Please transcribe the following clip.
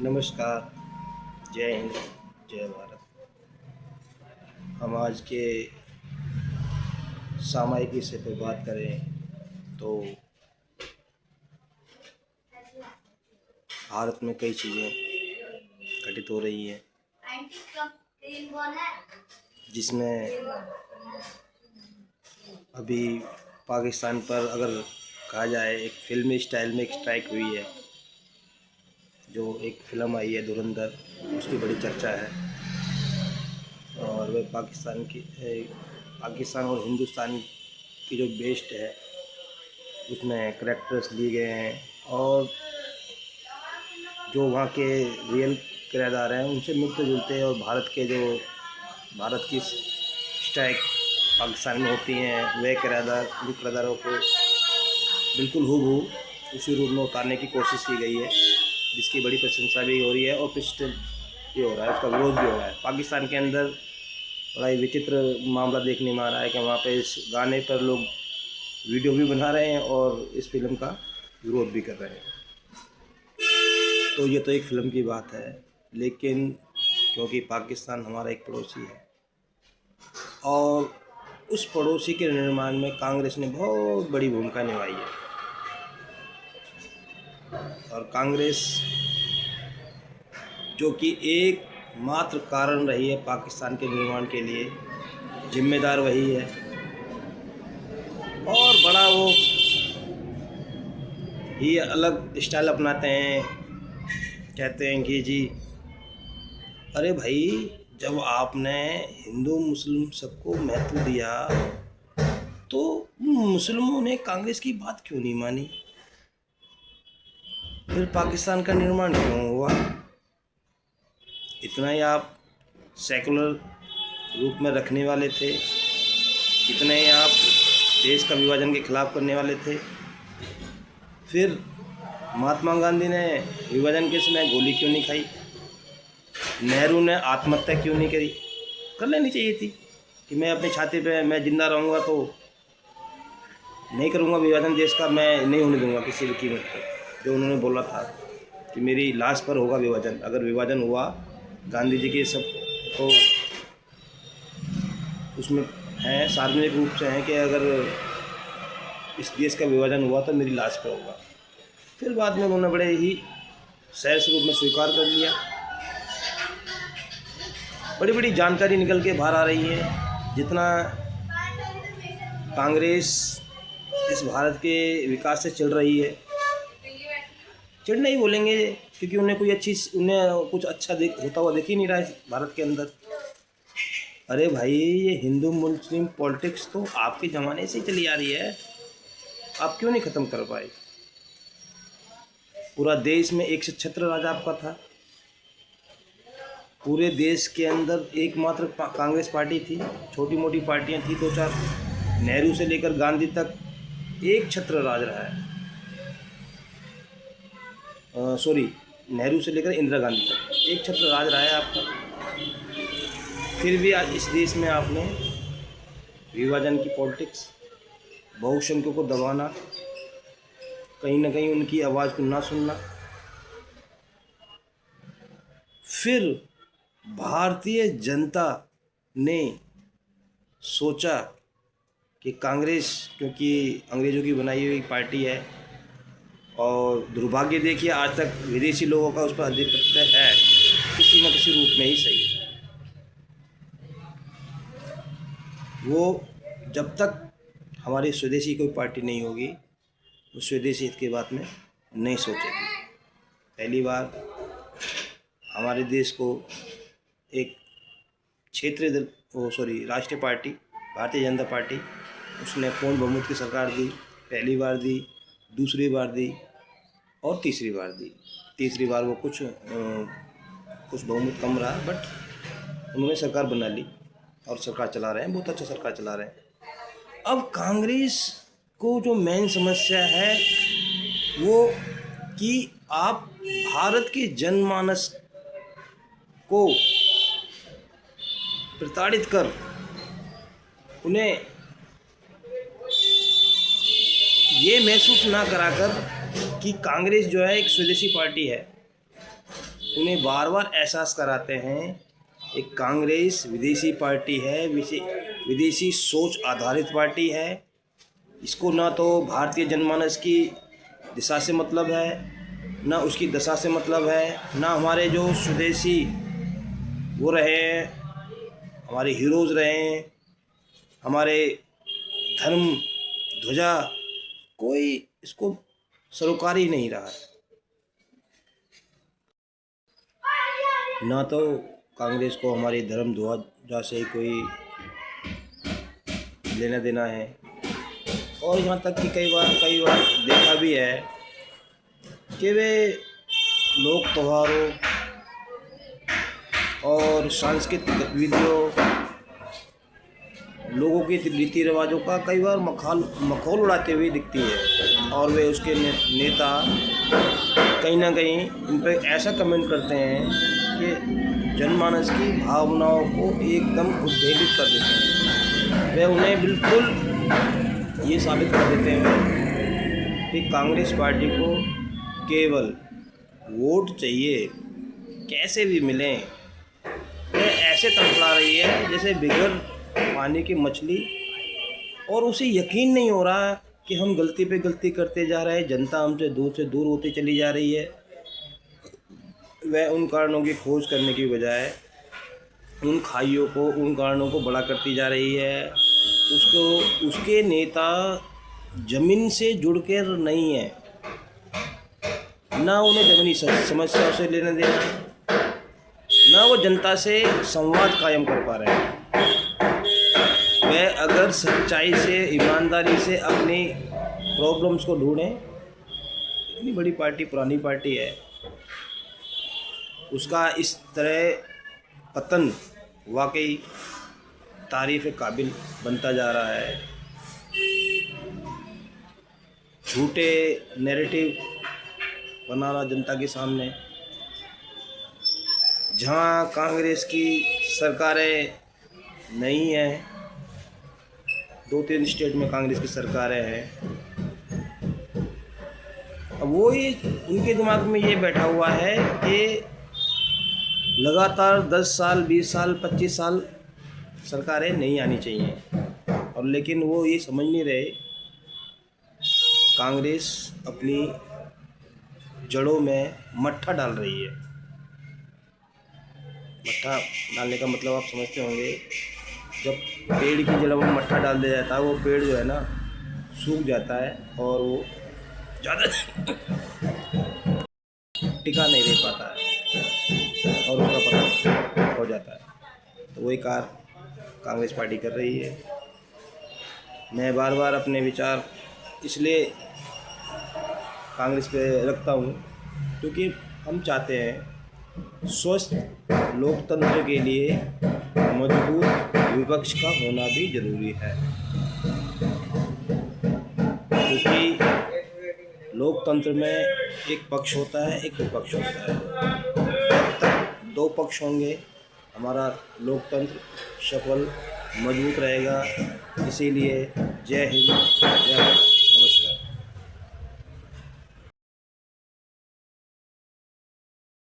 नमस्कार। जय हिंद। जय भारत। हम आज के सामायिक विषय पर बात करें तो भारत में कई चीज़ें घटित हो रही हैं, जिसमें अभी पाकिस्तान पर अगर कहा जाए एक फिल्मी स्टाइल में एक स्ट्राइक हुई है। जो एक फ़िल्म आई है धुरंधर, उसकी बड़ी चर्चा है और वह पाकिस्तान और हिंदुस्तान की जो बेस्ड है उसमें करैक्टर्स लिए गए हैं और जो वहाँ के रियल किरदार हैं उनसे मिलते जुलते हैं और भारत की स्ट्राइक पाकिस्तान में होती हैं वह किरदारों को बिल्कुल हूबहू उसी रूप में उतारने की कोशिश की गई है, जिसकी बड़ी प्रशंसा भी हो रही है और प्रतिष्ठित भी हो रहा है, उसका विरोध भी हो रहा है। पाकिस्तान के अंदर बड़ा ही विचित्र मामला देखने में आ रहा है कि वहाँ पे इस गाने पर लोग वीडियो भी बना रहे हैं और इस फिल्म का विरोध भी कर रहे हैं। तो ये तो एक फ़िल्म की बात है, लेकिन क्योंकि पाकिस्तान हमारा एक पड़ोसी है और उस पड़ोसी के निर्माण में कांग्रेस ने बहुत बड़ी भूमिका निभाई है और कांग्रेस जो कि एक मात्र कारण रही है पाकिस्तान के निर्माण के लिए, जिम्मेदार वही है और बड़ा वो ही अलग स्टाइल अपनाते हैं। कहते हैं कि जी अरे भाई, जब आपने हिंदू मुस्लिम सबको महत्व दिया तो मुस्लिमों ने कांग्रेस की बात क्यों नहीं मानी? फिर पाकिस्तान का निर्माण क्यों हुआ? इतना ही आप सेकुलर रूप में रखने वाले थे, इतने ही आप देश का विभाजन के खिलाफ करने वाले थे। फिर महात्मा गांधी ने विभाजन के समय गोली क्यों नहीं खाई? नेहरू ने आत्महत्या क्यों नहीं करी? कर लेनी चाहिए थी कि मैं अपनी छाती पे मैं जिंदा रहूँगा तो नहीं करूँगा विभाजन देश का, मैं नहीं होने दूंगा किसी भी कीमत पर। जो उन्होंने बोला था कि मेरी लाश पर होगा विभाजन। अगर विभाजन हुआ, गांधी जी के सब तो उसमें हैं, सार्वजनिक रूप से हैं कि अगर इस देश का विभाजन हुआ तो मेरी लाश पर होगा। फिर बाद में उन्होंने बड़े ही सहज रूप में स्वीकार कर लिया। बड़ी बड़ी जानकारी निकल के बाहर आ रही है। जितना कांग्रेस इस भारत के विकास से चल रही है, चिढ़ नहीं बोलेंगे क्योंकि उन्हें कुछ अच्छा होता हुआ दिख ही नहीं रहा है भारत के अंदर। अरे भाई, ये हिंदू मुस्लिम पॉलिटिक्स तो आपके ज़माने से ही चली आ रही है, आप क्यों नहीं ख़त्म कर पाए? पूरा देश में एक से छत्र राज आपका था। पूरे देश के अंदर एकमात्र कांग्रेस पार्टी थी, छोटी मोटी पार्टियां थी दो चार। नेहरू से लेकर गांधी तक एक छत्र राज रहा है। नेहरू से लेकर इंदिरा गांधी तक एक छत्र राज रहा है आपका। फिर भी आज इस देश में आपने विभाजन की पॉलिटिक्स, बहुसंख्यकों को दबाना, कहीं ना कहीं उनकी आवाज़ को ना सुनना। फिर भारतीय जनता ने सोचा कि कांग्रेस क्योंकि अंग्रेज़ों की बनाई हुई पार्टी है और दुर्भाग्य देखिए आज तक विदेशी लोगों का उस पर आधिपत्य है, किसी न किसी रूप में ही सही। वो जब तक हमारी स्वदेशी कोई पार्टी नहीं होगी वो स्वदेशी हित के बात में नहीं सोचेगी। पहली बार हमारे देश को एक राष्ट्रीय पार्टी भारतीय जनता पार्टी उसने पूर्ण बहुमत की सरकार दी। पहली बार दी, दूसरी बार दी और तीसरी बार दी। तीसरी बार वो कुछ बहुमत कम रहा, बट उन्होंने सरकार बना ली और सरकार चला रहे हैं, बहुत अच्छा सरकार चला रहे हैं। अब कांग्रेस को जो मेन समस्या है वो कि आप भारत के जनमानस को प्रताड़ित कर उन्हें ये महसूस ना कराकर कि कांग्रेस जो है एक स्वदेशी पार्टी है, उन्हें बार बार एहसास कराते हैं एक कांग्रेस विदेशी पार्टी है, विदेशी सोच आधारित पार्टी है। इसको ना तो भारतीय जनमानस की दिशा से मतलब है, ना उसकी दशा से मतलब है, ना हमारे जो स्वदेशी वो रहे हैं, हमारे हीरोज़ रहे हैं, हमारे धर्म ध्वजा, कोई इसको सरोकार ही नहीं रहा है। ना तो कांग्रेस को हमारी धर्म ध्वजा से कोई लेना देना है, और यहाँ तक कि कई बार देखा भी है कि वे लोक त्योहारों और सांस्कृतिक गतिविधियों, लोगों के रीति रिवाजों का कई बार मखौल उड़ाते हुए दिखती है। और वे उसके नेता कहीं ना कहीं इन पर ऐसा कमेंट करते हैं कि जनमानस की भावनाओं को एकदम उद्वेलित कर देते हैं। वे उन्हें बिल्कुल ये साबित कर देते हैं कि कांग्रेस पार्टी को केवल वोट चाहिए, कैसे भी मिलें। वह ऐसे तड़फड़ा रही है जैसे बिगर पानी की मछली, और उसे यकीन नहीं हो रहा कि हम गलती पे गलती करते जा रहे हैं, जनता हमसे दूर होती चली जा रही है। वह उन कारणों की खोज करने की बजाय उन खाइयों को, उन कारणों को बड़ा करती जा रही है। उसके नेता ज़मीन से जुड़कर नहीं है, ना उन्हें ज़मीनी समस्याओं से लेना देना, ना वो जनता से संवाद कायम कर पा रहे हैं। वह अगर सच्चाई से, ईमानदारी से अपनी प्रॉब्लम्स को ढूंढें, इतनी बड़ी पार्टी, पुरानी पार्टी है, उसका इस तरह पतन वाकई तारीफ़ काबिल बनता जा रहा है। झूठे नैरेटिव बनाना जनता के सामने, जहां कांग्रेस की सरकारें नहीं हैं, 2-3 स्टेट में कांग्रेस की सरकारें हैं, अब वो ही उनके दिमाग में ये बैठा हुआ है कि लगातार 10 साल, 20 साल, 25 साल सरकारें नहीं आनी चाहिए। और लेकिन वो ये समझ नहीं रहे, कांग्रेस अपनी जड़ों में मट्ठा डाल रही है। मट्ठा डालने का मतलब आप समझते होंगे, जब पेड़ की जड़ों में मट्ठा डाल दिया जाता है, वो पेड़ जो है ना सूख जाता है और वो ज़्यादा टिका नहीं रह पाता है और उसका पतन हो जाता है। तो वही कार्य कांग्रेस पार्टी कर रही है। मैं बार बार अपने विचार इसलिए कांग्रेस पे रखता हूँ क्योंकि हम चाहते हैं स्वस्थ लोकतंत्र के लिए मजबूत विपक्ष का होना भी जरूरी है, क्योंकि लोकतंत्र में एक पक्ष होता है, एक विपक्ष होता है। जब तक 2 पक्ष होंगे हमारा लोकतंत्र सफल, मजबूत रहेगा। इसीलिए जय हिंद, जय भारत, नमस्कार।